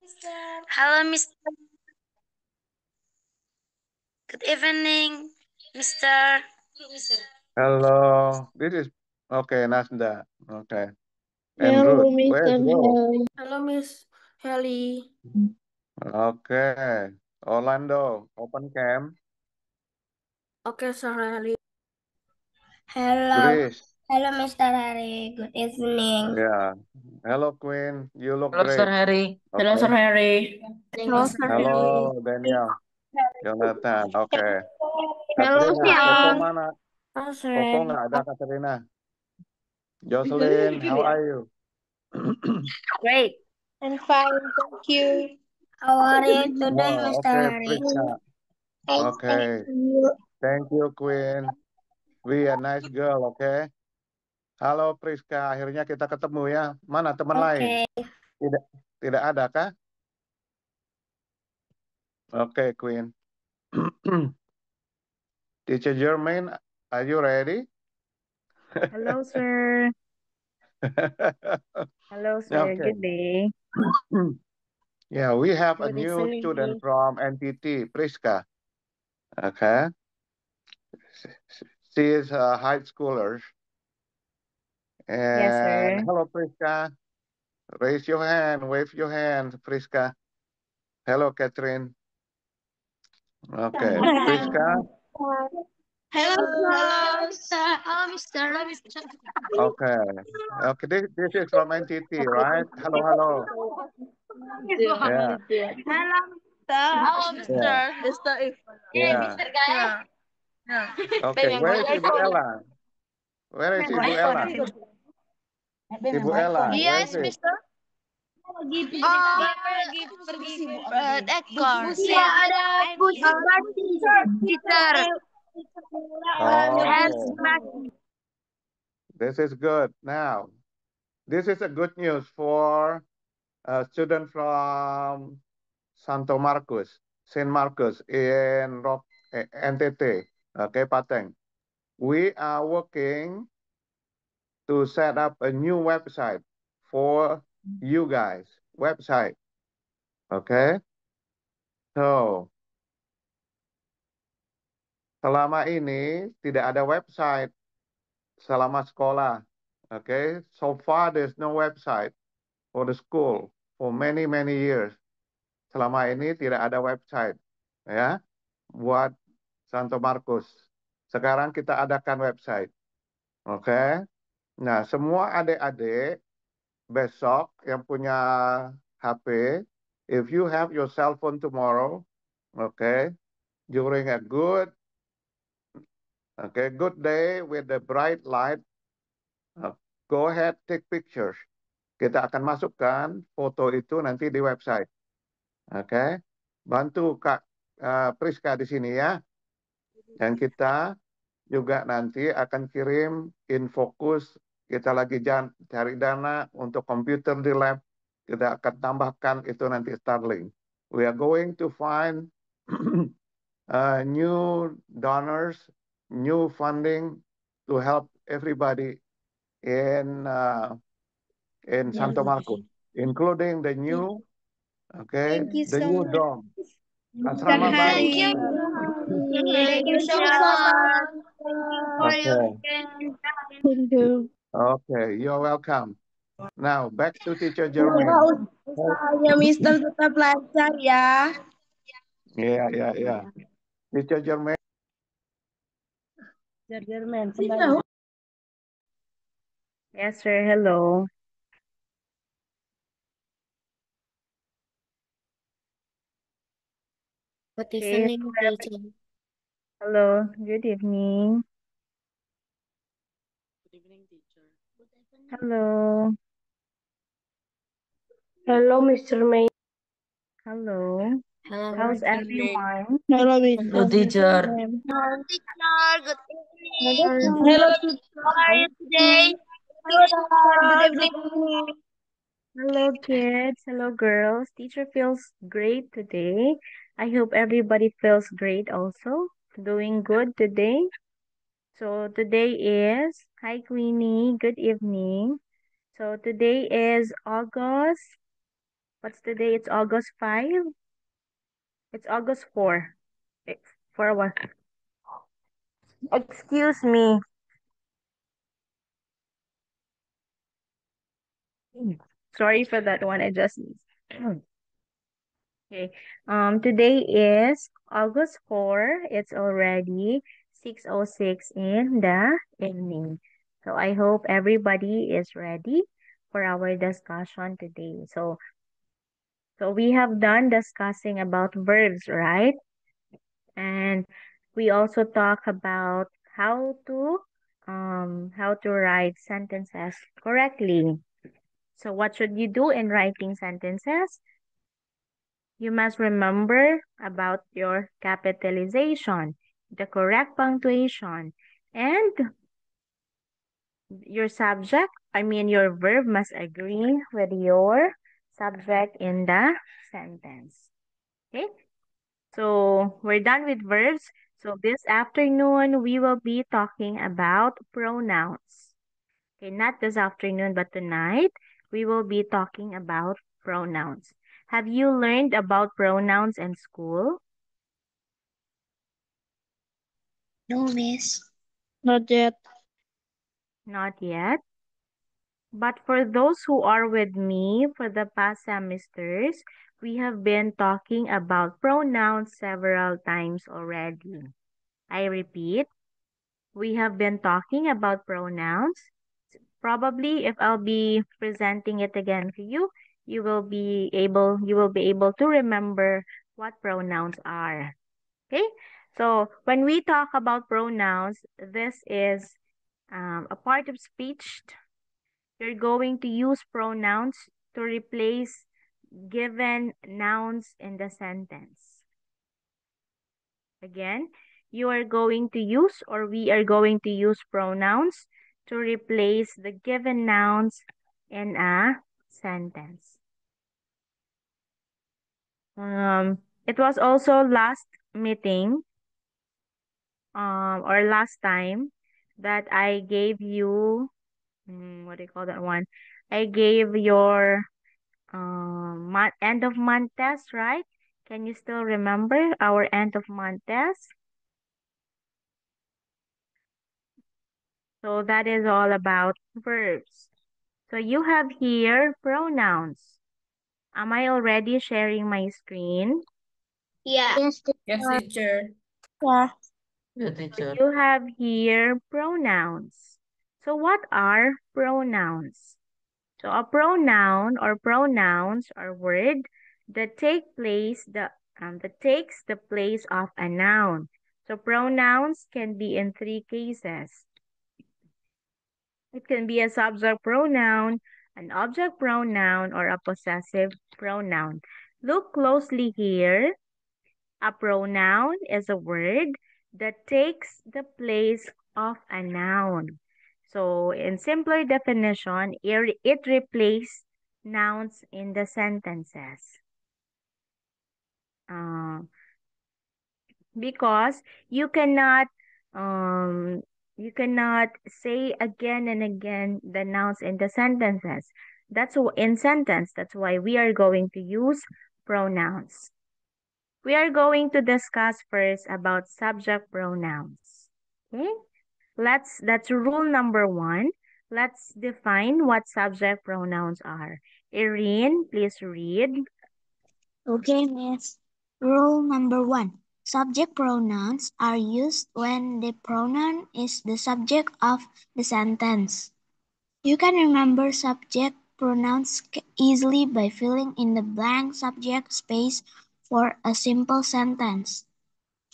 Hello, Mr. Good evening, Mr. Hello, this is okay, Nasda. Okay, and Hello, Ruth. Where's Mr. Ruth? Harry. Halo Miss Heli. Okay, Orlando, open cam. Oke, Sir Heli. Hello, Grace, hello, Mr. Harry. Good evening. yeah. Hello, Queen. You look Halo Sir great. Harry. Halo Okay. Sir Harry. Hello, Sir Hello, Harry. Daniel, Jonathan. Okay. Hello, Katrina, Koko Sir. mana? Halo Sir Koko Harry. nggak ada, Katrina. Jocelyn, how are you? Great. I'm fine, thank you. How are you today, Oh, Mr. okay, Harry? Priska. Okay. Thank you. Thank you, Queen. Be a nice girl, okay? Halo Priska, akhirnya kita ketemu ya. Mana teman lain? Okay. Tidak, tidak ada kah? Oke, Queen. Teacher Jermaine, are you ready? Hello, sir. Hello, sir. Okay. Good day. Yeah, we have a Good new evening. student from NTT, Priska. Okay. She is a high schooler. Yes, And sir. hello, Priska. Raise your hand, wave your hand, Priska. Hello, Catherine. Okay, Priska. Hello, Mr. Hello, Mr. Okay. Okay, this is from NTT, right? Hello, hello. Yeah, Hello, Mr. Hello, yeah, Mr. If. yeah. Guys. Okay, where is Ibu Ella? Where is Ibu Ella? Ibu Ella, where is Yes, it? Mr. Pergi ekor. Iya, ada teacher. Has Okay, class. this is good. Now, this is a good news for a student from Santo Marcos, Saint Marcos in NTT, okay, Pateng. We are working to set up a new website for you guys. Website, okay? So, selama ini tidak ada website selama sekolah. Okay, so far there's no website for the school for many many years. Selama ini tidak ada website ya buat Santo Marcos. Sekarang kita adakan website. Oke. Nah, semua adik-adik besok yang punya HP, if you have your cell phone tomorrow, okay, during a good day with the bright light, go ahead take pictures. Kita akan masukkan foto itu nanti di website. Oke. Bantu Kak Priska di sini ya. Dan kita juga nanti akan kirim infokus. Kita lagi cari dana untuk komputer di lab. Kita akan tambahkan itu nanti Starlink. We are going to find new donors, new funding to help everybody in Santo Marcos, including the new, okay, Thank you the so new much. dome. Thank Asrama baru. you. Thank you so much. For your Okay, Thank you. okay, you're welcome. Now back to Teacher Semoga Jermaine. usahanya Mister tetap lancar ya. Yeah, yeah, yeah. Teacher Jermaine. Jerman. Yes, sir. Hello. Good Okay. evening, teacher. Hello. Good evening. Hello. Hello, Mr. May. Hello. Hello, How's Mr. May. everyone? Hello, Hello, teacher. Hello, teacher. Good evening. Hello. How are you today? Hello. Good evening. Hello, kids. Hello, girls. Teacher feels great today. I hope everybody feels great also. Doing good today. So today is, hi Queenie, good evening. So today is August What's today? It's August 5? It's August 4. For what? Excuse me. Sorry for that one. I just okay. Today is August 4. It's already 6:06 in the evening. So I hope everybody is ready for our discussion today. So we have done discussing about verbs, right? And we also talk about how to write sentences correctly. So what should you do in writing sentences? You must remember about your capitalization, the correct punctuation, and your subject, your verb must agree with your subject in the sentence. Okay? So we're done with verbs. So this afternoon, we will be talking about pronouns. Okay, not this afternoon, but tonight, we will be talking about pronouns. Have you learned about pronouns in school? No, miss. Not yet. Not yet. But for those who are with me for the past semesters, we have been talking about pronouns several times already. I repeat, we have been talking about pronouns. Probably if I'll be presenting it again to you, you will be able to remember what pronouns are. Okay? So when we talk about pronouns, this is a part of speech. You're going to use pronouns to replace given nouns in the sentence. Again, you are going to use or we are going to use pronouns to replace the given nouns in a sentence. It was also last meeting or last time that I gave you what do you call that one? I gave your end of month test, right? Can you still remember our end of month test? So that is all about verbs. So you have here pronouns. Am I already sharing my screen? Yeah. Yes, Yes, teacher. teacher. Yeah, So teacher. you have here pronouns. So what are pronouns? So a pronoun or pronouns are word that that takes the place of a noun. So pronouns can be in three cases. It can be a subject pronoun, an object pronoun, or a possessive pronoun. Look closely here. A pronoun is a word that takes the place of a noun. So in simpler definition, it replaces nouns in the sentences. Uh, because um, you cannot say again and again the nouns in the sentences. That's why we are going to use pronouns. We are going to discuss first about subject pronouns. Okay? That's rule number 1. Let's define what subject pronouns are. Irene, please read. Okay, miss. Rule number 1. Subject pronouns are used when the pronoun is the subject of the sentence. You can remember subject pronouns easily by filling in the blank subject space for a simple sentence.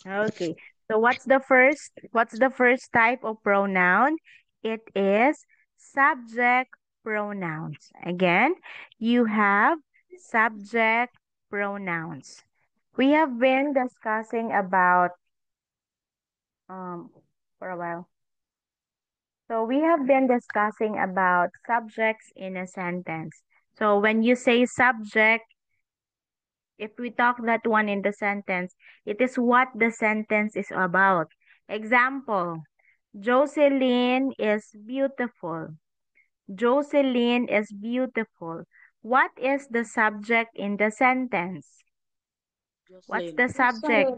Okay. So what's the first type of pronoun? It is subject pronouns. Again, you have subject pronouns. We have been discussing about for a while. So we have been discussing about subjects in a sentence. So when you say subject, if we talk that one in the sentence, it is what the sentence is about. Example, Jocelyn is beautiful. Jocelyn is beautiful. What is the subject in the sentence? What's the subject?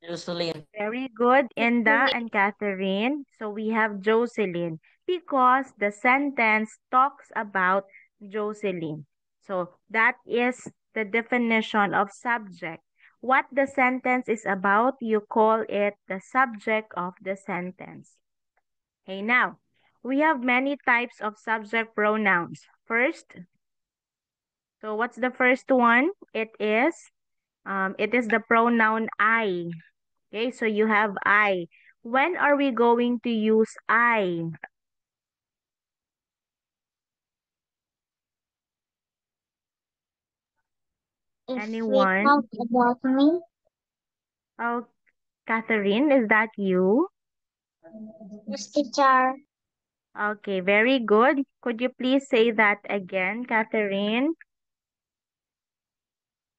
Jocelyn. Very good, Inda and Catherine. So we have Jocelyn because the sentence talks about Jocelyn. So that is the definition of subject. What the sentence is about, you call it the subject of the sentence. Okay, now we have many types of subject pronouns. First, so what's the first one? It is the pronoun I. Okay, so you have I. When are we going to use I? If Anyone? we talk about me, Oh, Catherine, is that you? yes, teacher. Okay, very good. Could you please say that again, Catherine?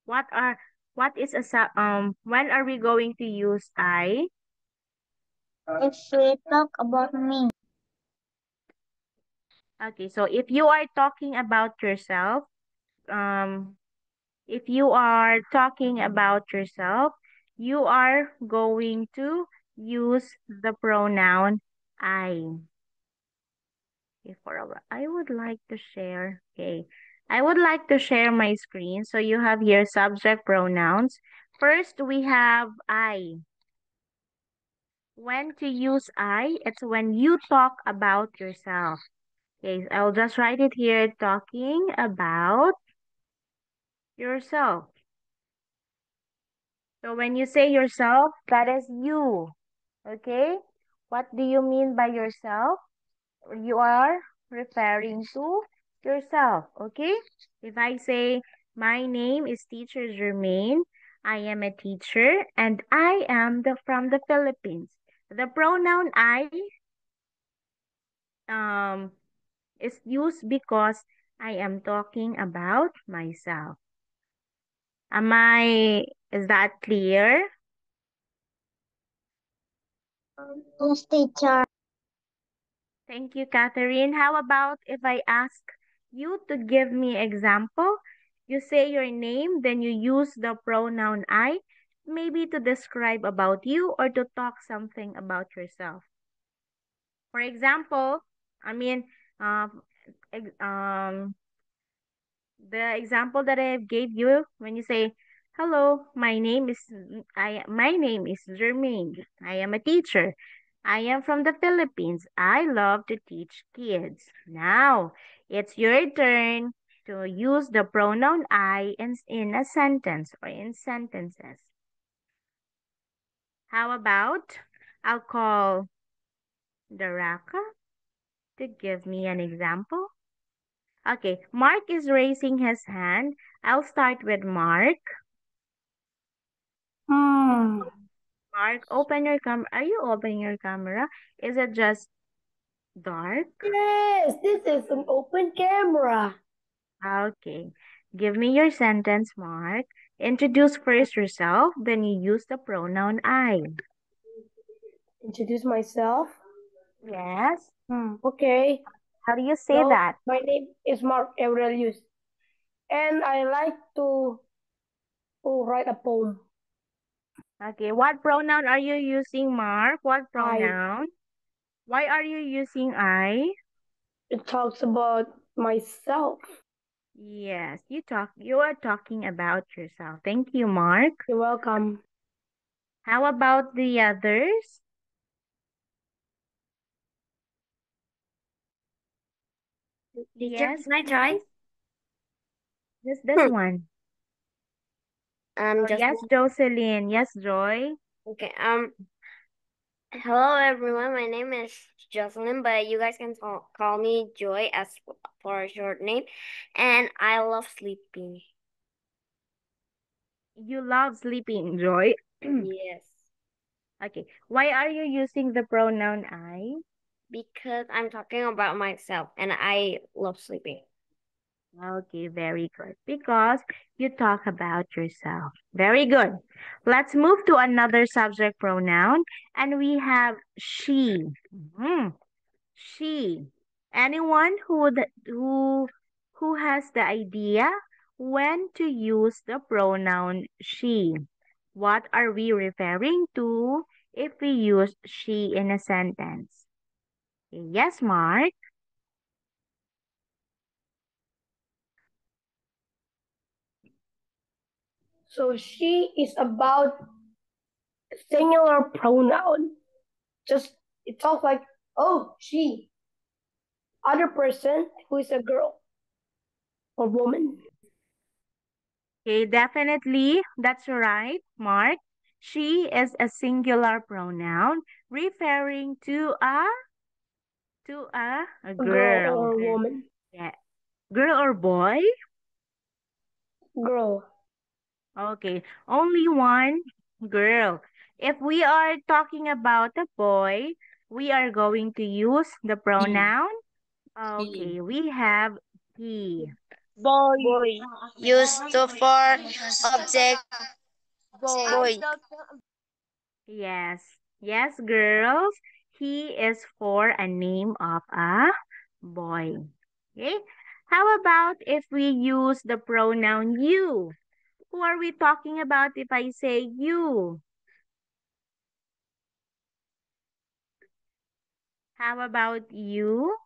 What is when are we going to use I? If we talk about me, Okay, so if you are talking about yourself, if you are talking about yourself, you are going to use the pronoun I. Okay, I would like to share. Okay, I would like to share my screen. So you have here subject pronouns. First, we have I. When to use I? It's when you talk about yourself. Okay, I'll just write it here, talking about yourself. So when you say yourself, that is you. Okay? What do you mean by yourself? You are referring to yourself. Okay? If I say, my name is Teacher Jermaine, I am a teacher, and I am from the Philippines. The pronoun I um, is used because I am talking about myself. Is that clear? yes, teacher. Thank you, Catherine. How about if I ask you to give me example? You say your name, then you use the pronoun I, maybe to describe about you or to talk something about yourself. For example, I mean, uh, the example that I gave you when you say, "Hello, my name is Jermaine. I am a teacher. I am from the Philippines. I love to teach kids." Now, it's your turn to use the pronoun I in a sentence or in sentences. How about I'll call Daraka to give me an example. Okay, Mark is raising his hand. I'll start with Mark. Mark, open your camera. Are you opening your camera? Is it just dark? Yes, this is an open camera. Okay. Give me your sentence, Mark. Introduce first yourself, then you use the pronoun I. Introduce myself. Yes. Okay. How do you say Hello, that? my name is Mark Aurelius, and I like to write a poem. Okay. What pronoun are you using, Mark? What I. pronoun? Why are you using I? It talks about myself. Yes, you are talking about yourself. Thank you, Mark. You're welcome. How about the others? Teacher, Yes, can I try? please. This one. Oh, Just yes, Jocelyn. Yes, Joy. okay. Hello everyone. My name is Jocelyn, but you guys can call me Joy as for a short name. And I love sleeping. You love sleeping, Joy. Yes, Okay. Why are you using the pronoun I? because I'm talking about myself, and I love sleeping. Okay, very good. Because you talk about yourself. Very good. Let's move to another subject pronoun. And we have she. She. Anyone who has the idea when to use the pronoun she? What are we referring to if we use she in a sentence? Yes, Mark? So she is about singular pronoun. Just it talks like, oh, she. Other person who is a girl or woman. Okay, definitely. That's right, Mark. She is a singular pronoun referring to a A girl girl. or woman. Yeah. Girl or boy? Girl. Okay, only one girl. If we are talking about a boy, we are going to use the pronoun. Okay, we have he. Boy. Used to for object boy. Yes, yes, girls. He is for a name of a boy. Okay. How about if we use the pronoun you? Who are we talking about if I say you? How about you?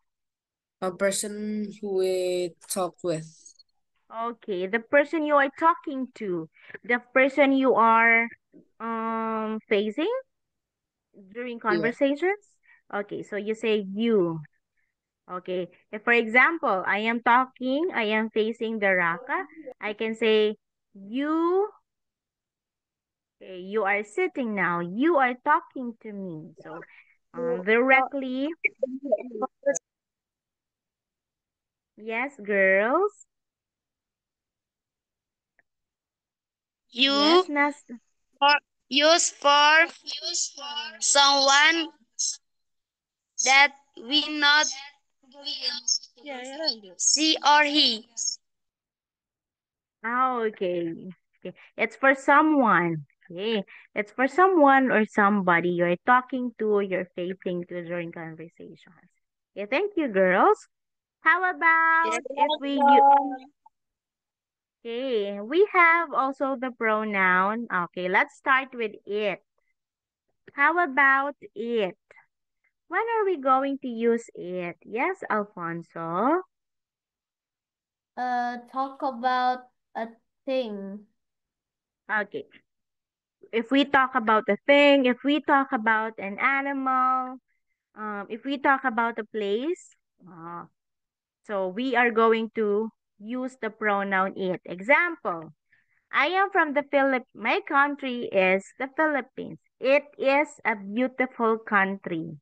A person who we talk with. Okay, the person you are talking to, the person you are facing during Yeah. conversations. Okay, so you say you. Okay, if for example, I am facing the Raka, I can say you. Okay, you are sitting now. You are talking to me. So, directly, yes, girls. You Yes, Nas. for use for someone that we not she or he. Oh, okay. Okay. It's for someone. Okay. It's for someone or somebody you're talking to, you're facing to during conversations. Okay, thank you, girls. How about if okay, we have also the pronoun. Okay, let's start with it. How about it? When are we going to use it? Yes, Alfonso. Talk about a thing. Okay. If we talk about a thing, if we talk about an animal, if we talk about a place, so we are going to use the pronoun it. Example, I am from the Philippines. My country is the Philippines. It is a beautiful country.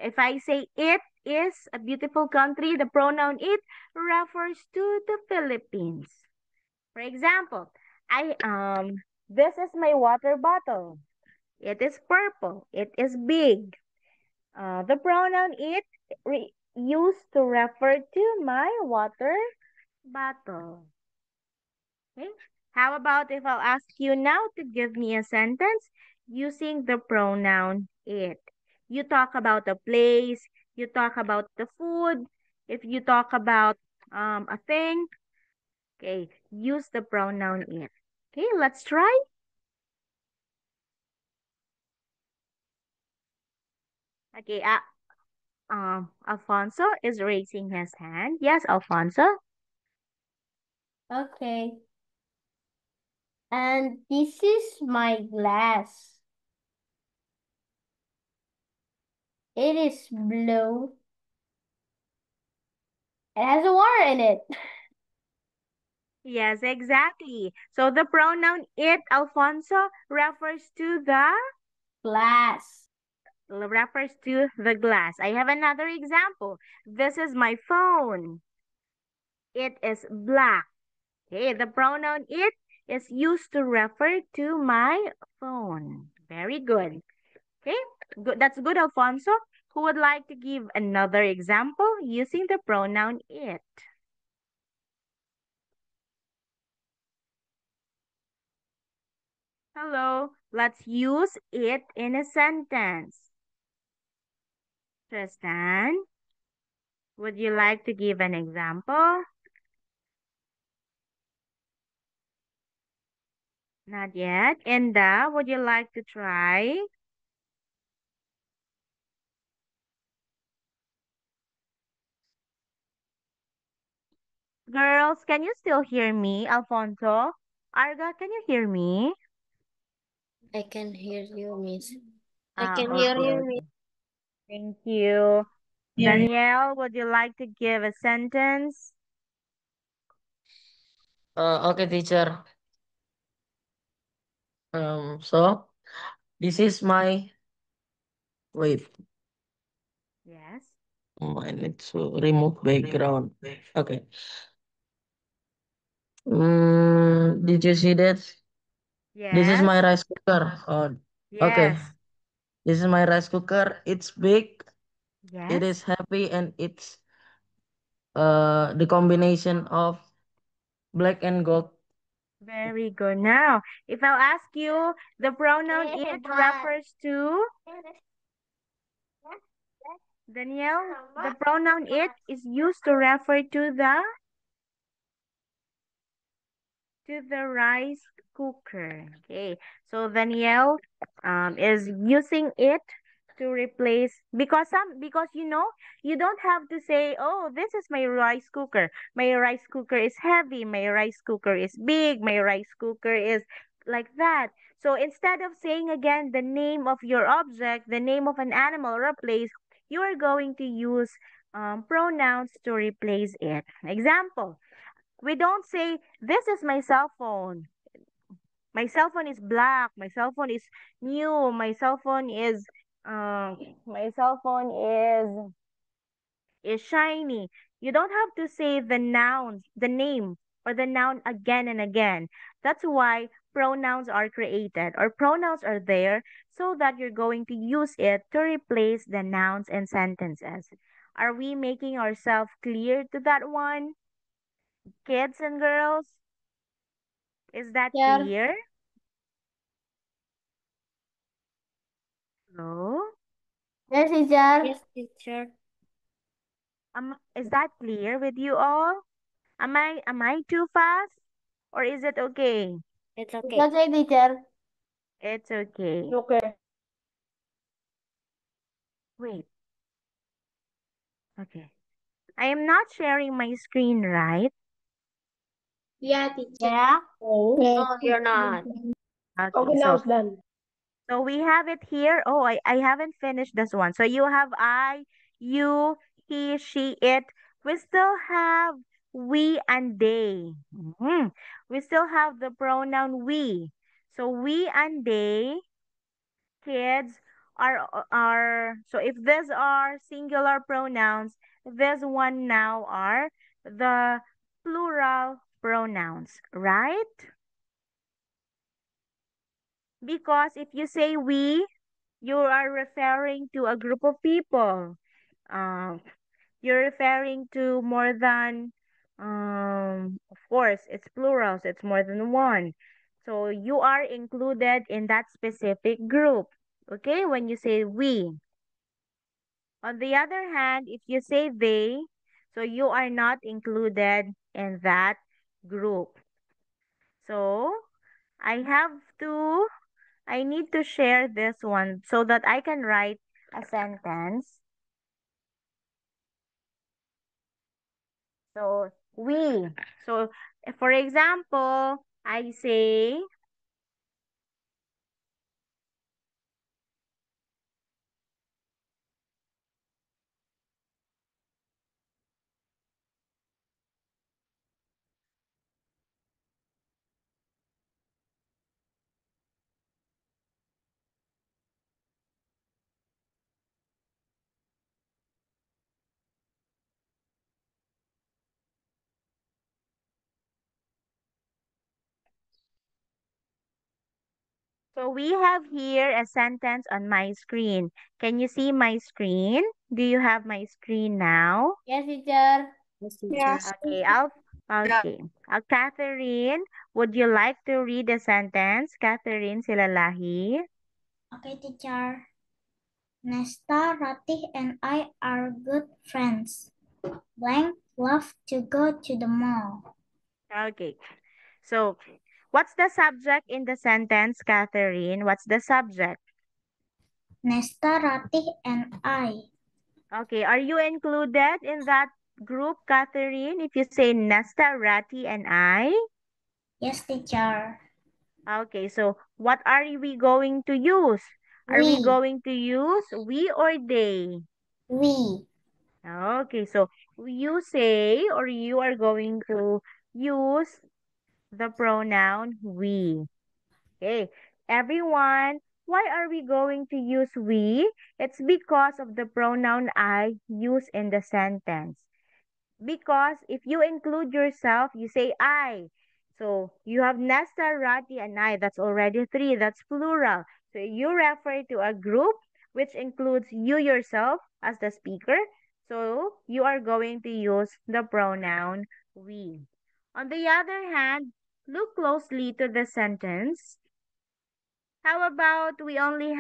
If I say it is a beautiful country, the pronoun it refers to the Philippines. For example, this is my water bottle. It is purple. It is big. The pronoun it used to refer to my water bottle. Okay. How about if I'll ask you now to give me a sentence using the pronoun it? You talk about a place, you talk about the food, if you talk about a thing, okay, use the pronoun it. Okay, let's try. Okay, Alfonso is raising his hand. Yes, Alfonso. Okay. And this is my glass. It is blue. It has water in it. Yes, exactly. So the pronoun it, Alfonso, Glass. refers to the glass. I have another example. This is my phone. It is black. Okay, the pronoun it is used to refer to my phone. Very good. Okay, good. That's good, Alfonso. Who would like to give another example using the pronoun it? Hello, let's use it in a sentence. Tristan, Would you like to give an example? Not yet. Enda, would you like to try? Girls, can you still hear me? Alfonso? Arga, can you hear me? I can hear you, Miss. I Ah, can hear okay. you. Thank you. Yeah. Danielle, would you like to give a sentence? Okay, teacher. So this is my wait. Yes. I need to remove background. Okay. Did you see that? This is Yes. my rice cooker. Oh, okay. Yes. This is my rice cooker. It's big. It Yes. is heavy, and it's the combination of black and gold. Very good. Now, if I'll ask you, the pronoun it refers to Danielle. The pronoun it is used to refer to the rice cooker. Okay, so Danielle is using it to replace because you don't have to say, oh, this is my rice cooker. My rice cooker is heavy. My rice cooker is big. My rice cooker is like that. So instead of saying again the name of your object, the name of an animal or a place, you are going to use pronouns to replace it. Example. We don't say, this is my cell phone. My cell phone is black. My cell phone is new. Uh, my cell phone is shiny. You don't have to say the nouns, the name or the noun again and again. That's why pronouns are created or pronouns are there so that you're going to use it to replace the nouns and sentences. Are we making ourselves clear to that one? Kids and girls? Is that Yeah. clear? Hello? Yes, teacher. Yes, teacher. Is that clear with you all? Am I too fast? Or is it okay? It's It's okay. okay, teacher. It's okay. Okay. Wait. Okay. I am not sharing my screen, right? Yeah, teacher. Yeah. Oh. No, you're not. Okay, Okay, now so it's done. we have it here. Oh, I haven't finished this one. So you have I, you, he, she, it. We still have we and they. We still have the pronoun we. So we and they, kids, are so if these are singular pronouns, this one now are the plural pronouns, right? Because if you say we, you are referring to a group of people. Um, you're referring to more than, of course, it's plurals, it's more than one. So you are included in that specific group. Okay, when you say we. On the other hand, if you say they, so you are not included in that group. So I need to share this one so that I can write a sentence. So we. So for example, I say, so we have here a sentence on my screen. Can you see my screen? Do you have my screen now? Yes, teacher. Yes, teacher. Yes. Okay, Catherine, would you like to read the sentence? Catherine Silalahi. Okay, teacher. Nesta, Ratih, and I are good friends. Blank love to go to the mall. Okay. So, what's the subject in the sentence, Catherine? What's the subject? Nesta, Ratih, and I. Okay, are you included in that group, Catherine? If you say Nesta, Rati, and I? Yes, teacher. Okay, so what are we going to use? Are we We. going to use we or they? We. Okay, so you say or you are going to use the pronoun we. Okay, everyone, why are we going to use we? It's because of the pronoun I used in the sentence. Because if you include yourself, you say I. So you have Nesta, Rati, and I. That's already three. That's plural. So you refer to a group which includes you yourself as the speaker. So you are going to use the pronoun we. On the other hand, look closely to the sentence. How about we only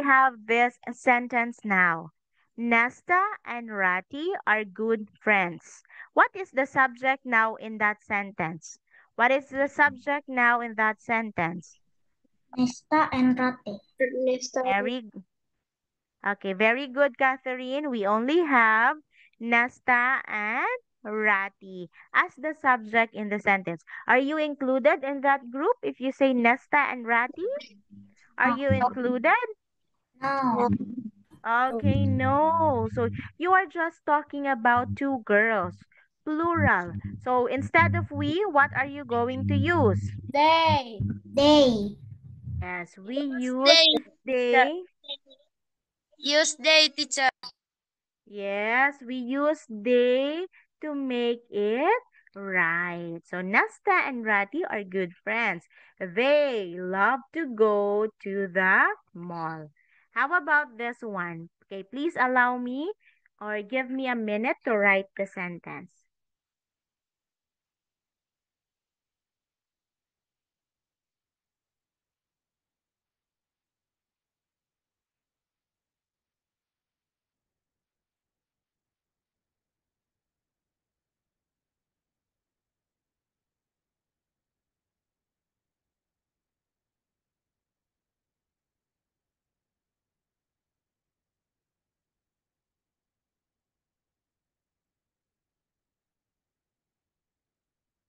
have this sentence now? Nesta and Rati are good friends. What is the subject now in that sentence? What is the subject now in that sentence? Nesta and Ratih. Nesta. Very okay, very good, Catherine. We only have Nesta and Rati as the subject in the sentence. Are you included in that group if you say Nesta and Rati? Are you included? No. Okay, no. So you are just talking about two girls, plural. So instead of we, what are you going to use? They. They. Yes, we use They. they. Use they, teacher. Yes, we use they to make it right. So Nasta and Rati are good friends. They love to go to the mall. How about this one? Okay, please allow me or give me a minute to write the sentence.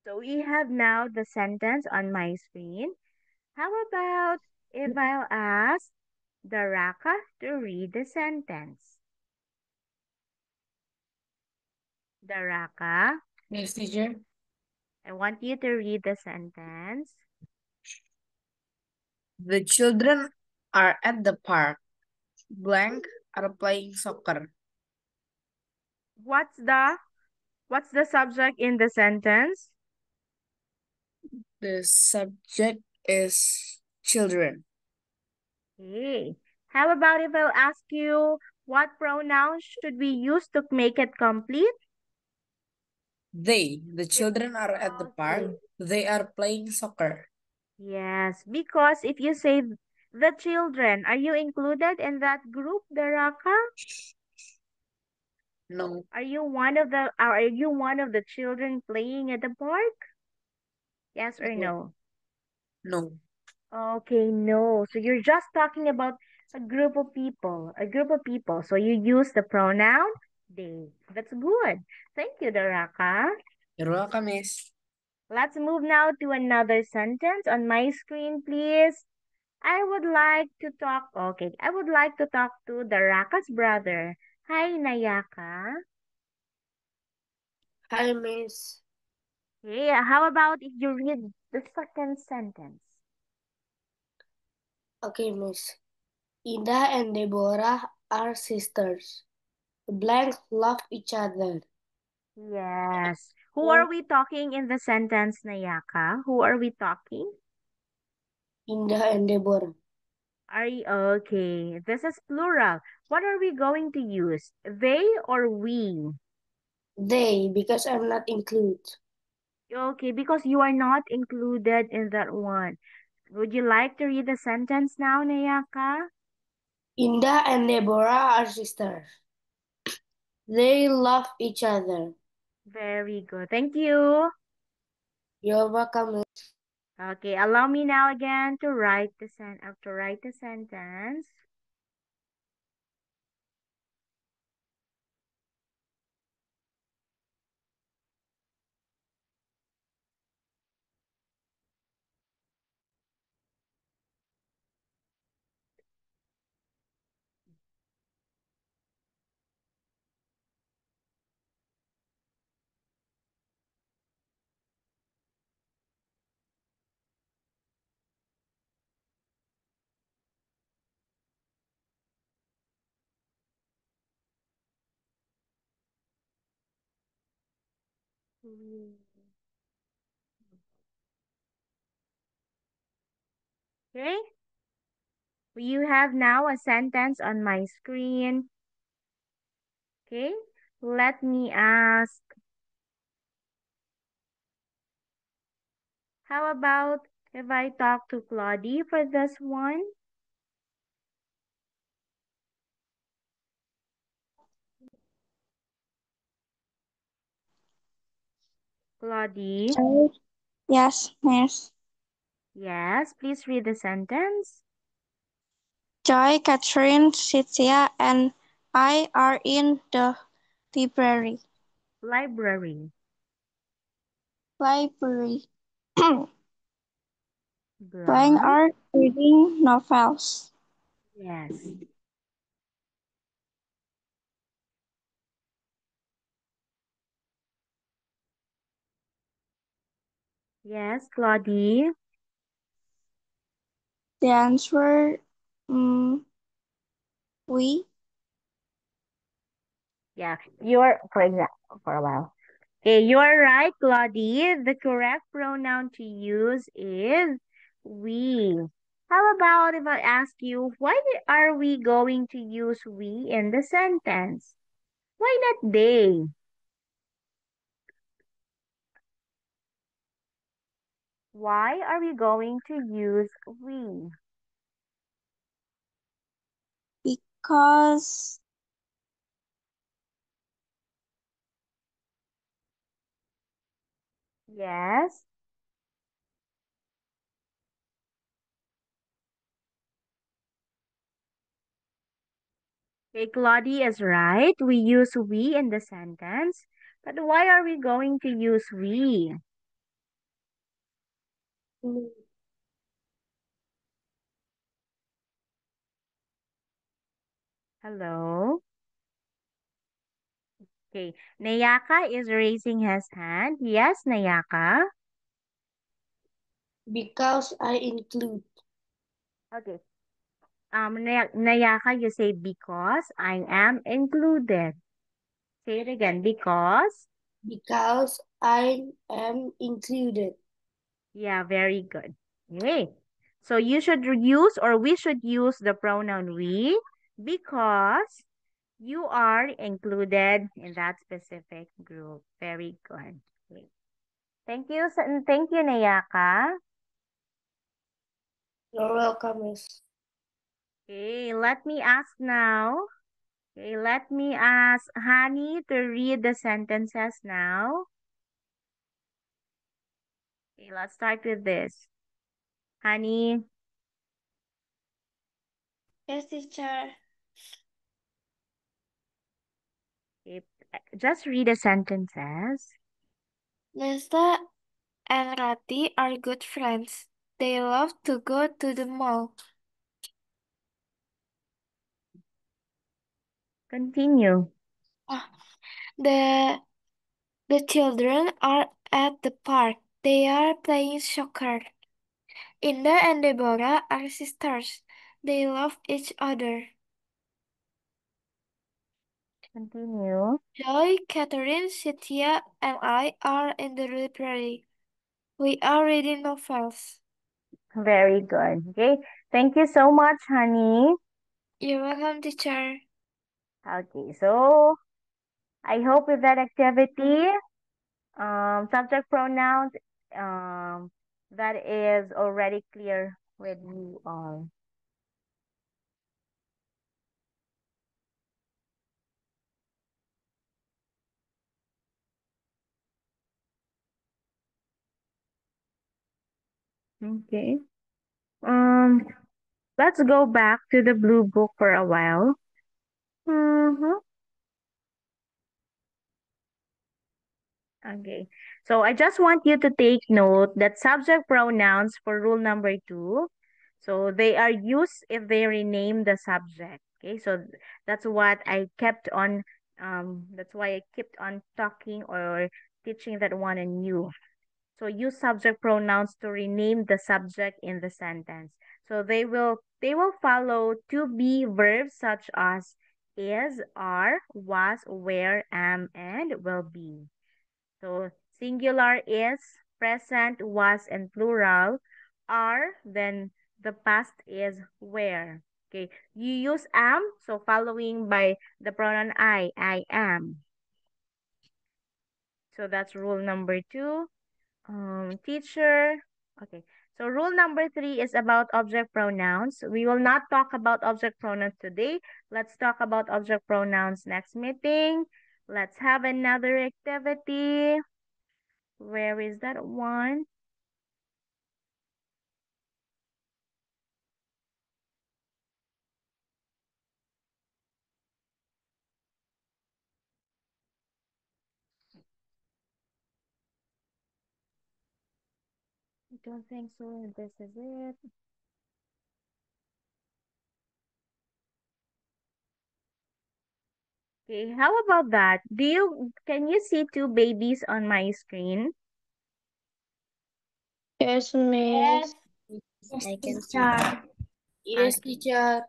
So we have now the sentence on my screen. How about if I'll ask Daraka to read the sentence? Daraka, Yes, teacher. I want you to read the sentence. The children are at the park. Blank are playing soccer. What's the subject in the sentence? The subject is children. Okay. How about if I'll ask you what pronouns should we use to make it complete? The children are at the park. Okay. They are playing soccer. Yes, because if you say the children, are you included in that group, Daraka? No, Are you one of the children playing at the park? Yes or no, no? no. Okay, no. So you're just talking about a group of people, a group of people. So you use the pronoun they. That's good. Thank you, Daraka. You're welcome, miss. Let's move now to another sentence on my screen, please. I would like to talk to Daraka's brother. Hi, Nayaka. Hi, miss. Yeah, how about if you read the second sentence? Okay, miss. Ida and Deborah are sisters. Blank love each other. Yes. Who are we talking in the sentence, Nayaka? Who are we talking? Ida and Deborah. Okay? This is plural. What are we going to use? They or we? They, because I'm not included. Okay, because you are not included in that one. Would you like to read the sentence now, Nayaka? Indah and Deborah are sisters. They love each other. Very good. Thank you. You're welcome. Okay, allow me now again to write the sentence. Okay, you have now a sentence on my screen. Okay, let me ask, how about if I talk to Claudie for this one? Claudie? Yes, miss. Yes, please read the sentence. Joy, Catherine, Cynthia, and I are in the library. Library. Library. Playing Blank. art, reading novels. Yes. Yes, Claudie. The answer, we. Yeah, for example, for a while. Okay, you are right, Claudie. The correct pronoun to use is we. How about if I ask you, are we going to use we in the sentence? Why not they? Why are we going to use we? Because Yes. Okay, Claudie is right. We use we in the sentence. But why are we going to use we? Hello? Okay, Nayaka is raising his hand. Yes, Nayaka. Because I include. Okay. Nayaka, you say because I am included. Say it again. Because I am included. Yeah, very good. Okay. So you should use or we should use the pronoun we because you are included in that specific group. Very good. Okay. Thank you, Nayaka. You're welcome, miss. Okay, let me ask now. Okay, let me ask Hani to read the sentences now. Okay, let's start with this. Hani, yes, teacher. okay, just read the sentences. Nesta and Rati are good friends. They love to go to the mall. Continue. Ah, The the children are at the park. They are playing soccer. Indah and Deborah are sisters. They love each other. Continue. Joy, Catherine, Cynthia, and I are in the library. We are reading novels. Very good. Okay, thank you so much, Hani. You're welcome, teacher. Okay, so I hope with that activity, subject pronouns, that is already clear with you all. Okay. Let's go back to the blue book for a while. Mm-hmm. Okay. So I just want you to take note that subject pronouns for rule number 2, so they are used if they rename the subject. Okay. So that's what I kept on that's why I kept on talking or teaching that one in you. So use subject pronouns to rename the subject in the sentence. So they will follow to be verbs such as is, are, was, were, am, and will be. So singular is, present was, and plural are, then the past is where. Okay, you use am, so following by the pronoun I am. So that's rule number 2. Teacher. Okay. So rule number 3 is about object pronouns. We will not talk about object pronouns today. Let's talk about object pronouns next meeting. Let's have another activity. Where is that one? I don't think so. This is it. Okay, how about that? Can you see 2 babies on my screen? Yes, miss. Yes, I can see. teacher. Yes, Okay. teacher.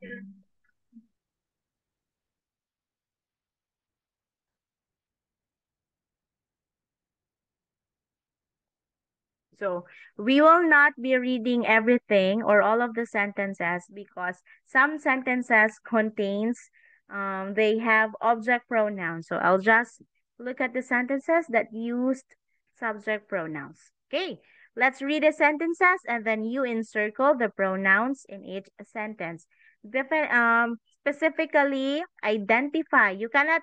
So we will not be reading everything or all of the sentences because some sentences contains they have object pronouns. So I'll just look at the sentences that used subject pronouns. Okay, let's read the sentences and then you encircle the pronouns in each sentence. Specifically identify. You cannot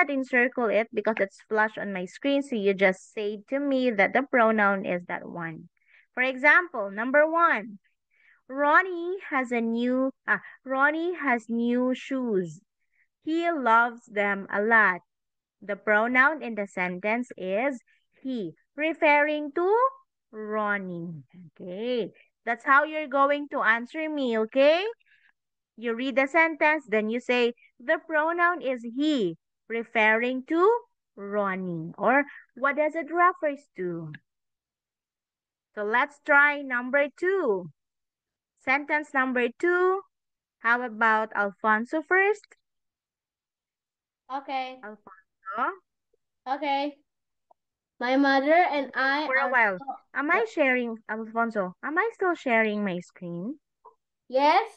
encircle it because it's flashed on my screen. So you just say to me that the pronoun is that one. For example, number 1, Ronnie has new shoes. He loves them a lot. The pronoun in the sentence is he, referring to Ronnie. Okay, that's how you're going to answer me, okay? You read the sentence, then you say the pronoun is he, referring to Ronnie. Or what does it refers to? So let's try number 2. Sentence number 2. How about Alfonso first? Okay. Alfonso? Okay. My mother and I For a are while. Am I sharing, Alfonso? Am I still sharing my screen? Yes.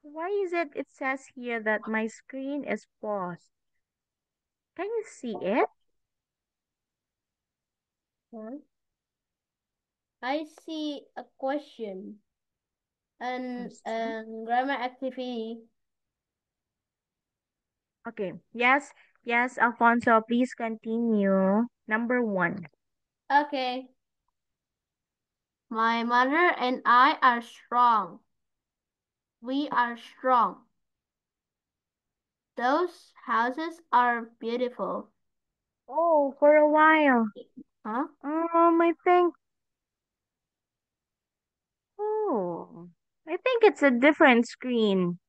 Why is it? It says here that my screen is paused. Can you see it? I see a question and Question. grammar activity. Okay. Yes. Yes, Alfonso, please continue. Number 1. Okay. My mother and I are strong. We are strong. Those houses are beautiful. Oh, for a while. Huh? I think. Oh, I think it's a different screen.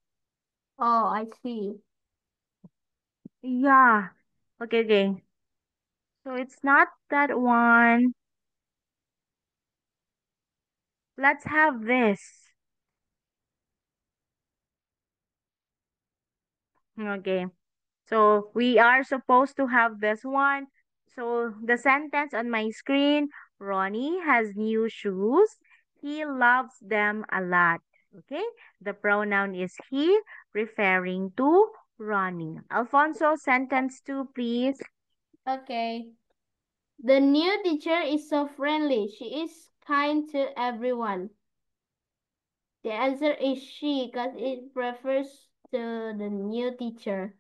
Oh, I see. Yeah. Okay, okay. So it's not that one. Let's have this. Okay. So we are supposed to have this one. So the sentence on my screen, Ronnie has new shoes. He loves them a lot. Okay? The pronoun is he, referring to Ronnie. Alfonso, sentence 2, please. Okay. The new teacher is so friendly. She is kind to everyone. The answer is she because it refers to the new teacher.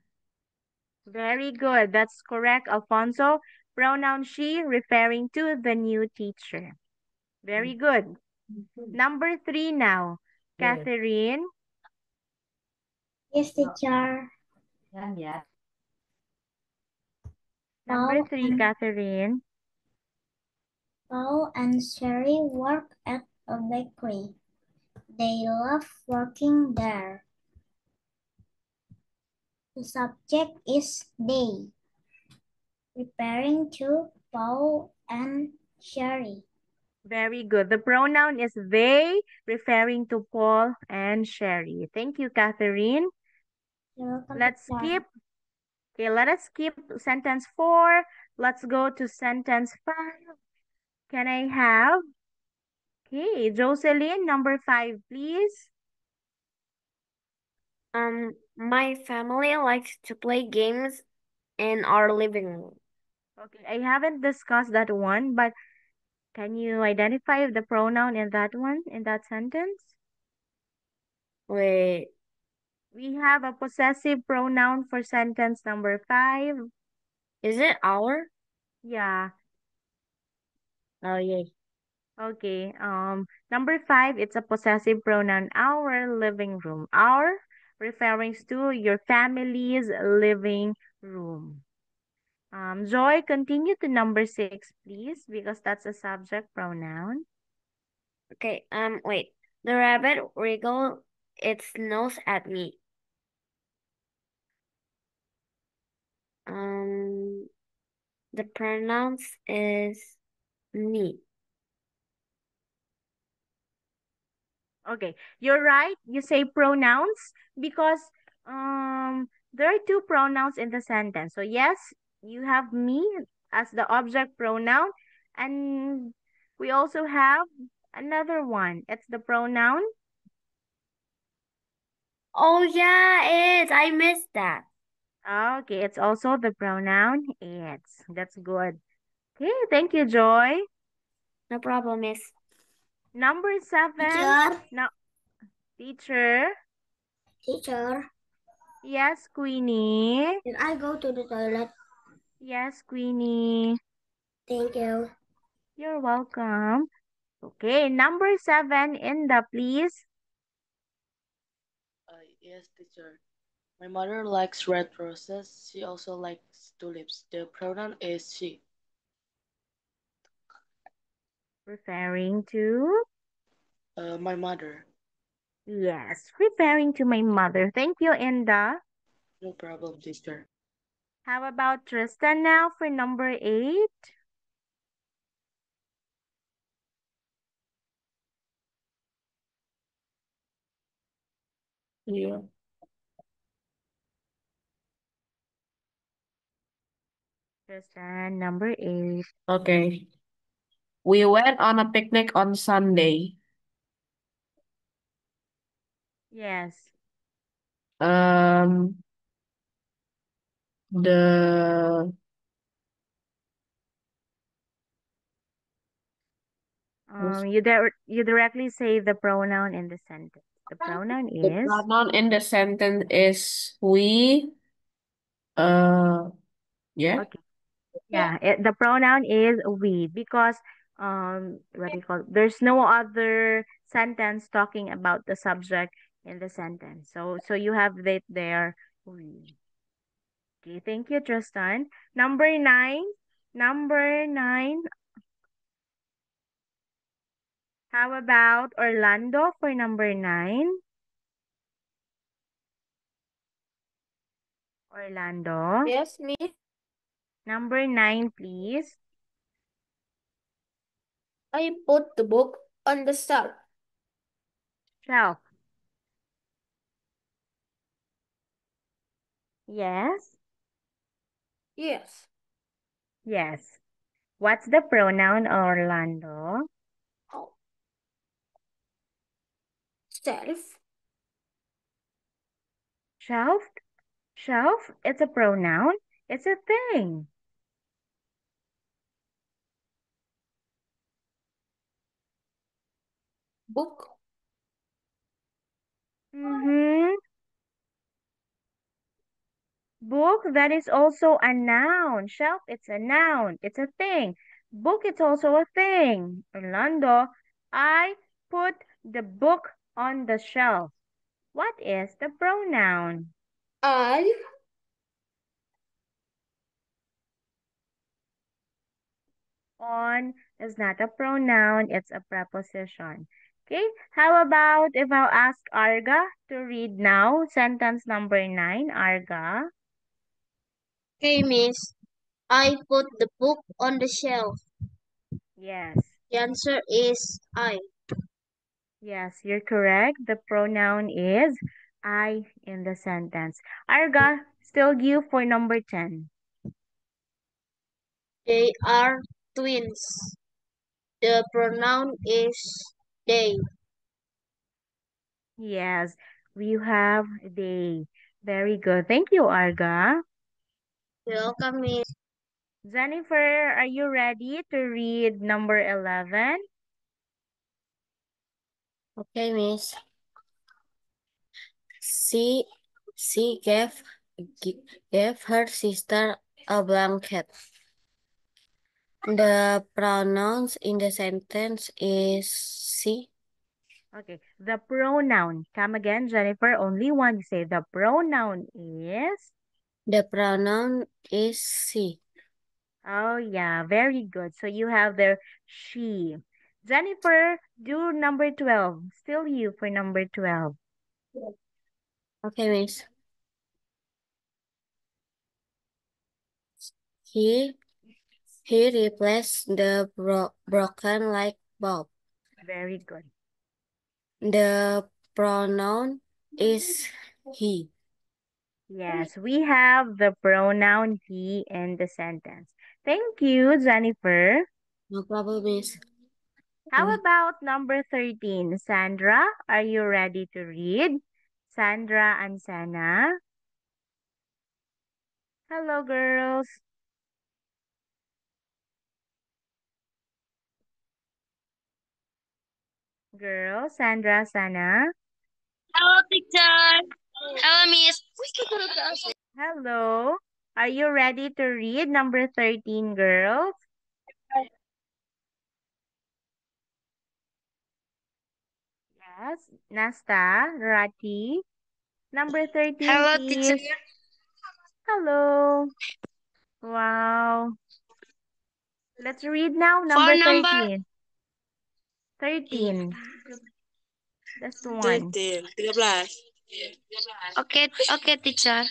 Very good. That's correct, Alfonso. Pronoun she referring to the new teacher. Very good. Number 3 now. Yes. Catherine. Yes, teacher. Yeah. Number Paul 3, Catherine. Paul and Sherry work at a bakery. They love working there. The subject is they, referring to Paul and Sherry. Very good. The pronoun is they, referring to Paul and Sherry. Thank you, Catherine. You're welcome, Let's teacher. skip. Okay, let us skip sentence 4. Let's go to sentence 5. Can I have? Okay, Jocelyn, number 5, please. My family likes to play games in our living room. Okay, I haven't discussed that one, but can you identify the pronoun in that one, in that sentence? Wait, We have a possessive pronoun for sentence number 5. is it our? Yeah. Oh, yeah. Okay. Number 5, it's a possessive pronoun, our living room. Our referring to your family's living room. Joy, continue to number 6, please, because that's a subject pronoun. Okay, wait. The rabbit wriggled its nose at me. The pronouns is me. Okay, you're right. You say pronouns because there are two pronouns in the sentence. So yes, you have me as the object pronoun, and we also have another one. It's the pronoun. Oh, yeah, it's. I missed that. Okay, it's also the pronoun it's. That's good. Okay, thank you, Joy. No problem, miss. Number 7. Teacher. Now, teacher. Teacher, Yes, Queenie. can I go to the toilet? Yes, Queenie. Thank you. You're welcome. Okay, number 7, Inda, please. Yes, teacher. My mother likes red roses. She also likes tulips. The pronoun is she. Referring to? My mother. Yes, referring to my mother. Thank you, Inda. No problem, teacher. How about Tristan now for number 8? Yeah. Tristan, number 8. Okay. We went on a picnic on Sunday. Yes. Um, the You directly say the pronoun in the sentence. The pronoun the is? pronoun in the sentence is we. Yeah. Okay. Yeah, the pronoun is we because what do you call it? There's no other sentence talking about the subject in the sentence. So you have it there we. Okay, thank you, Tristan. Number 9. Number 9. How about Orlando for number 9? Orlando. Yes, miss. Number 9, please. I put the book on the shelf. Shelf. Yes. Yes. Yes. What's the pronoun, Orlando? Oh. Shelf. Shelf? Shelf? It's a pronoun. It's a thing. Book. Mm-hmm. Book, that is also a noun. Shelf, it's a noun. It's a thing. Book, it's also a thing. Orlando, I put the book on the shelf. What is the pronoun? I. On is not a pronoun, it's a preposition. Okay, how about if I'll ask Arga to read now sentence number 9, Arga? Okay, Miss. I put the book on the shelf. Yes. The answer is I. Yes, you're correct. The pronoun is I in the sentence. Arga, still you for number 10. They are twins. The pronoun is they. Yes, we have they. Very good. Thank you, Arga. Welcome, Miss. Jennifer, are you ready to read number 11? Okay, Miss. She gave her sister a blanket. The pronouns in the sentence is she. Okay, the pronoun. Come again, Jennifer. Only one. You say the pronoun is. The pronoun is she. Oh, yeah, very good. So you have the she. Jennifer, do number 12. Still you for number 12. Okay, Miss. He replaced the broken light bulb. Very good. The pronoun is he. Yes, we have the pronoun he in the sentence. Thank you, Jennifer. No problem, Miss. How about number 13? Sandra, are you ready to read? Sandra and Sana. Hello, girls. Girls, Sandra, Sana. Hello, teacher. Hello, Miss. Hello. Are you ready to read number 13, girls? Yes. Nasta, Rati. Number 13, Hello, teacher. please. Hello. Wow. Let's read now. For Number number 13. 13. That's the one. 13. okay, teacher.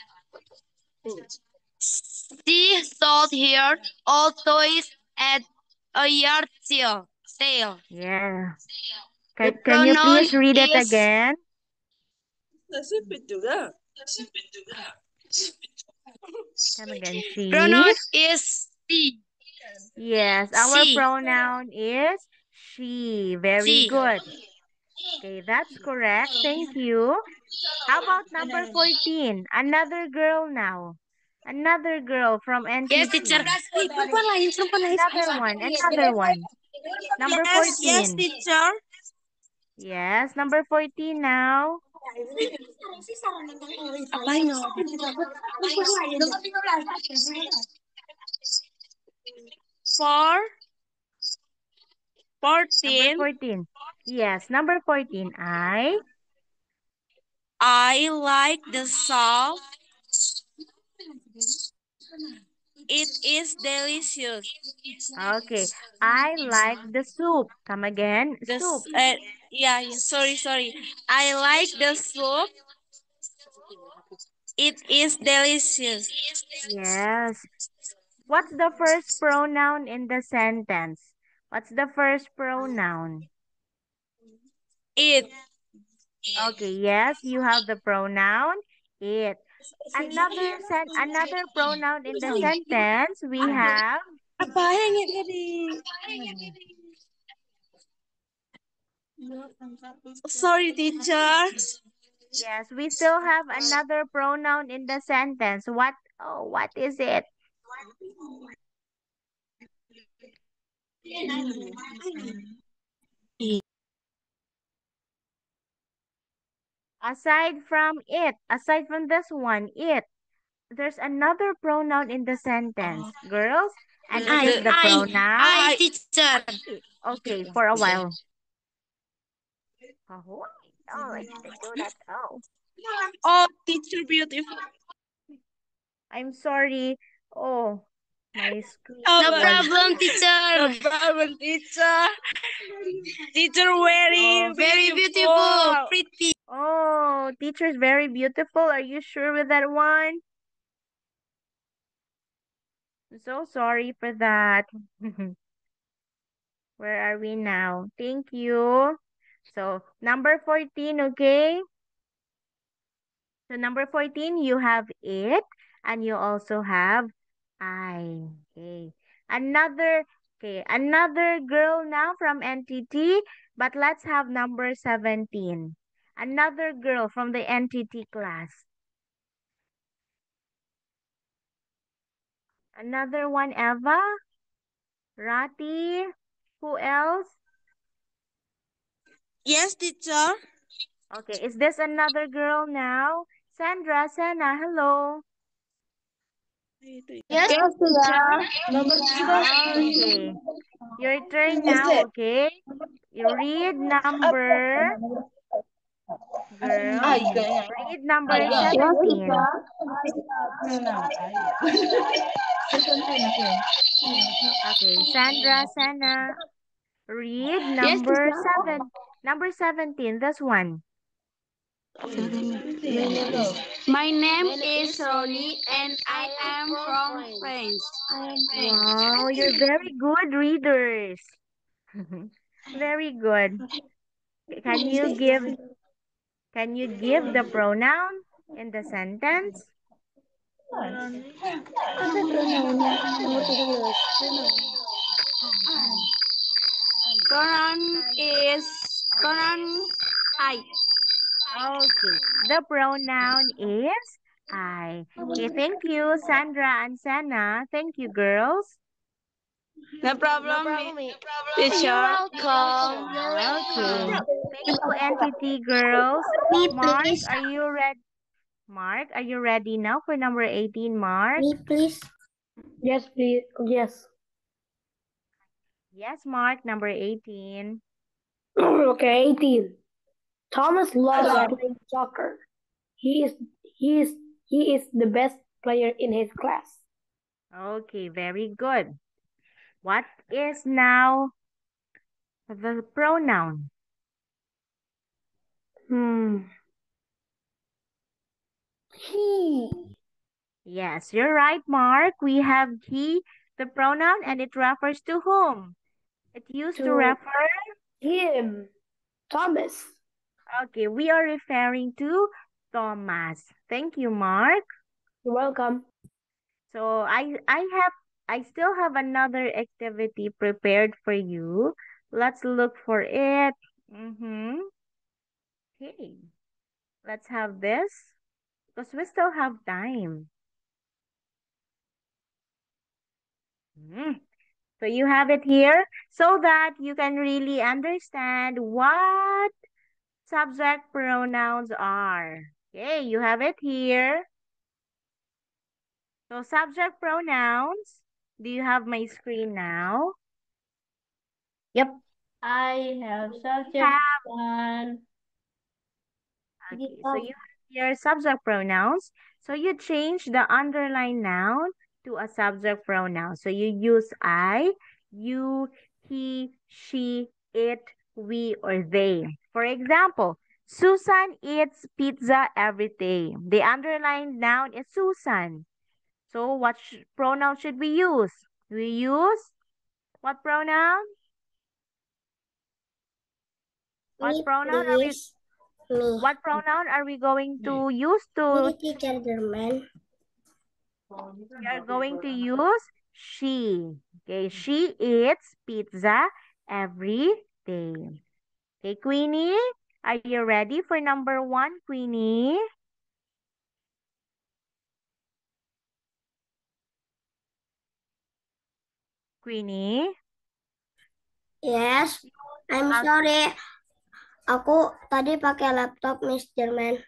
She sold here all toys at a yard sale. Yeah. The Can you pronoun please read it is again? Nasipit juga. Come again. She. pronoun is she. Yes, our She. pronoun is she. Very She. good. Okay, that's correct. Thank you. How about number 14? Another girl now. Another girl from Yes, teacher. NCT. Another one. Another one. Number Yes, 14. teacher. Yes, number 14 now. For Number 14, 14. Yes, number 14. I like the salt. It is delicious. Okay. I like the soup. Come again. This, Soup. sorry. I like the soup. It is delicious. Yes. What's the first pronoun in the sentence? What's the first pronoun? It. Okay, yes, you have the pronoun it. Another pronoun in the sentence we have. Apa yang tadi? Sorry, teacher. Yes, we still have another pronoun in the sentence. What is it? Aside from this one, it. there's another pronoun in the sentence, girls, and it The is the pronoun. I, teacher. Okay, for a while. Oh, no, I didn't do that. Oh, Oh, teacher, beautiful. I'm sorry. Oh, my screen No was. problem, teacher. No problem, teacher. Teacher, very beautiful, pretty. Oh, teacher's very beautiful. Are you sure with that one? I'm so sorry for that. Where are we now? Thank you. So, number 14, okay? So, number 14, you have it, and you also have I. Okay. Another girl now from NTT, but let's have number 17. Another girl from the NTT class. Another one, Eva, Rati, who else? Yes, teacher. Okay, is this another girl now? Sandra, Senna, hello. Yes, teacher. Okay, your turn now, okay? You read number, girls, read number 17. Okay, Sandra, Senna, read Yes, number teacher. 17, this one. My name is Ronnie and I am from France. Wow, you're very good readers. Very good. Can you give the pronoun in the sentence? Pronoun I. Okay, the pronoun is I. Okay, thank you, Sandra and Senna. Thank you, girls. No problem, teacher. You're welcome. Okay, thank you, entity girls. Me, Mark, please. are you ready? Mark, are you ready now for number 18, Mark? Me, please. Yes, please. Yes. Yes, Mark, number 18. Okay, 18. Thomas loves playing soccer. He is he is he is the best player in his class. Okay, very good. What is now the pronoun? He. Yes, you're right, Mark. We have he, the pronoun, and it refers to whom? It used to To refer. him. Thomas. Okay, we are referring to Thomas. Thank you, Mark. You're welcome. So I still have another activity prepared for you. Let's look for it. Okay, let's have this because we still have time. So you have it here so that you can really understand what subject pronouns are. Okay, you have it here. So subject pronouns. Do you have my screen now? Yep. I have subject one. Okay, so you have your subject pronouns. So you change the underlined noun to a subject pronoun. So you use I, you, he, she, it, we, or they. For example, Susan eats pizza every day. The underlined noun is Susan. So what pronoun should we use? We use what pronoun? What Me, pronoun please. Me. What pronoun are we going to use to? Me, teacher German. We are going to use she. Okay, she eats pizza every day. Okay, Queenie, are you ready for number 1, Queenie? Queenie? Yes. I'm sorry. Aku tadi pakai laptop, Miss German.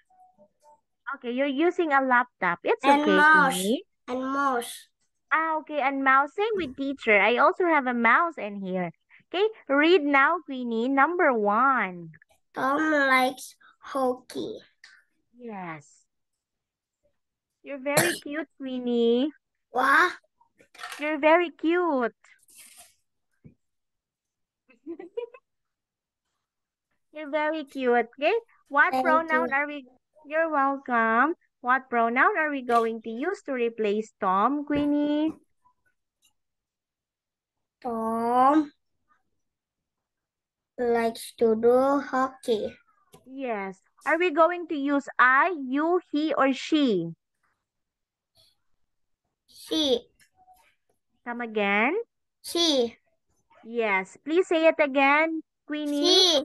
Okay, you're using a laptop. It's And okay, mouse. Queenie. And mouse. Okay, and mouse. Same with teacher. I also have a mouse in here. Okay, read now, Queenie. Number 1. Tom likes hockey. Yes. You're very cute, Queenie. What? You're very cute. You're very cute. Okay, what Thank pronoun you. are we? You're welcome. What pronoun are we going to use to replace Tom, Queenie? Tom likes to do hockey. Yes. Are we going to use I, you, he, or she? She. Come again? She. Yes. Please say it again, Queenie. She.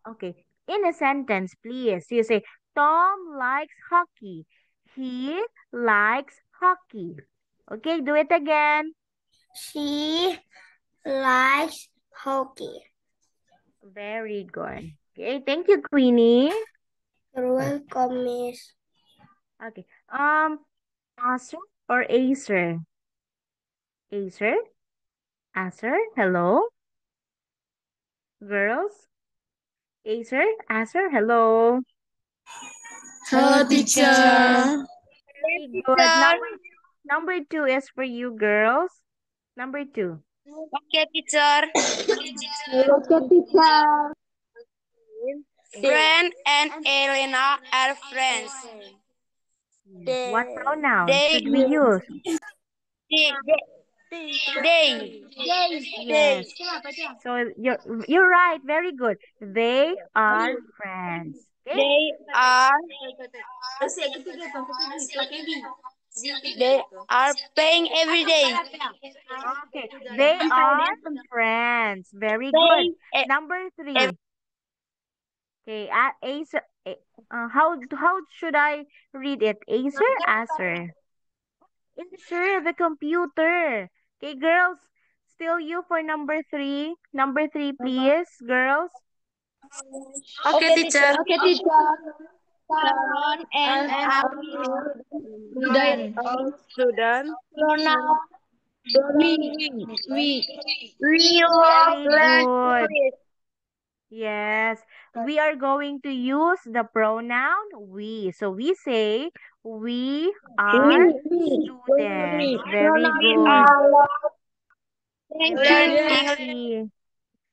Okay. In a sentence, please. You say, Tom likes hockey. He likes hockey. Okay, do it again. She likes hockey. Very good. Okay, thank you, Queenie. You're welcome, Miss. Okay. Acer or Acer? Acer? Acer? Hello? Girls? Acer? Acer? Hello? Hello, teacher. Very good. Number two is for you, girls. Number 2. Okay, teacher. Okay, teacher. Friend and Elena are friends. What pronoun They, should we use? they, they, Yes. So you're right. Very good. They are friends. Okay? they are, they are playing every day. Okay. They are friends. Very good. They, Number 3. Okay. Acer. How should I read it? Acer, Acer. Acer, the computer. Okay, girls. Still you for number 3. Number 3, please, girls. okay, teacher. Okay, teacher. Sharon and I Student. student. Pronoun. We love Very good. language. Yes, we are going to use the pronoun we. So we say we are students. Very We good. are I'm learn very English. happy.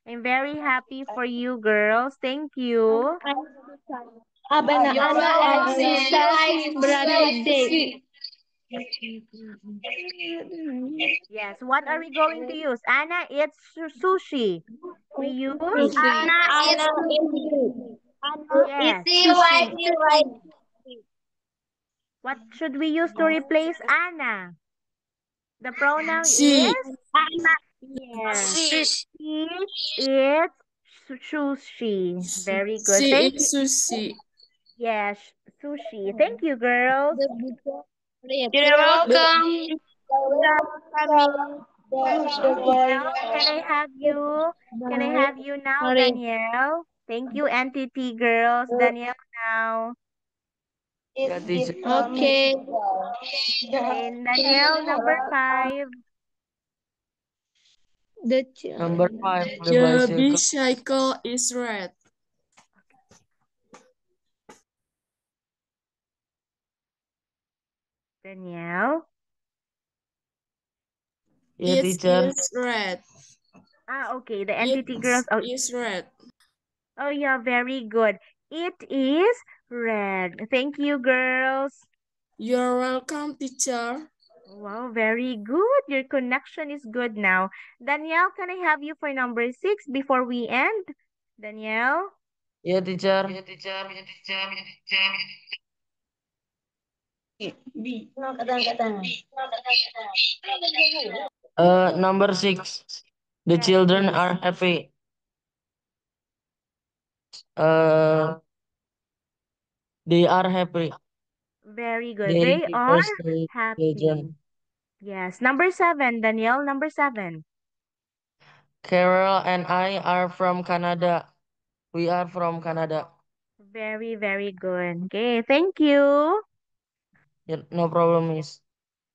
I'm very happy for you girls. Thank you. Ana exercise berarti. Yes, what are we going to use? Anna, it's sushi. We use? Anna Yes, is like sushi. What should we use to replace Anna? The pronoun is? Yes. She eats sushi. Very good. Thank you. Sushi. Yes, sushi. Thank you, girls. You're welcome. Danielle, can I have you? Can I have you now, Danielle? Thank you, NTT girls. Danielle now. Yeah, teacher. Okay. And Danielle, number 5. Number 5, the The bicycle. bicycle is red. Danielle. Yeah, It teacher. is red. Okay. The NTT girls. Oh, is red. oh, yeah. Very good. It is red. Thank you, girls. You're welcome, teacher. Wow, very good. Your connection is good now. Danielle, can I have you for number 6 before we end? Danielle? Yeah, teacher. Number 6. The Yes, children please. are happy. They are happy. Very good. They They are refers to happy. children. Yes. Number 7, Danielle. Number 7. Carol and I are from Canada. We are from Canada. Very, very good. Okay, thank you. Yeah, no problem, Miss.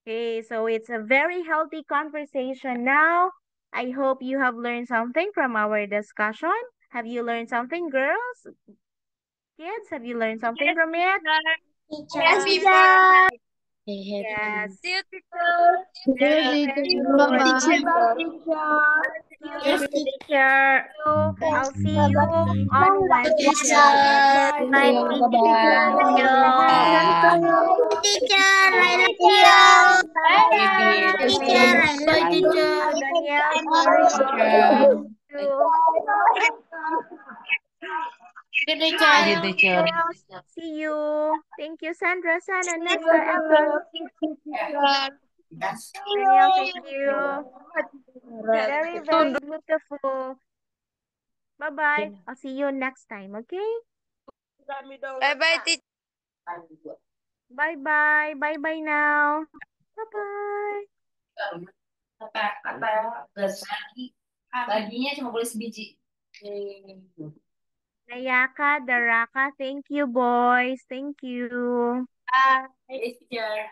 Okay, so it's a very healthy conversation now. I hope you have learned something from our discussion. Have you learned something, girls? Kids, have you learned something from it? Yes, teacher. Yes. See you, teacher. Very, very good. Bye-bye, Yes, teacher. teacher. So I'll see you on Wednesday. Bye, teacher. Thank you. Teacher, I love you. Teacher, I love Bye, you. teacher. Danielle, sorry. Good day, Thank you, teacher. teacher. Girls, see you. Thank you, Sandra, Sana, Nesta, Evan. Danielle, thank you. Very, very beautiful. Bye-bye. I'll see you next time, okay? Bye-bye, teacher. Bye-bye. Bye-bye now. Bye-bye. Baginya cuma boleh sebiji. Nayaka, Daraka, thank you, boys. Thank you. Bye, teacher.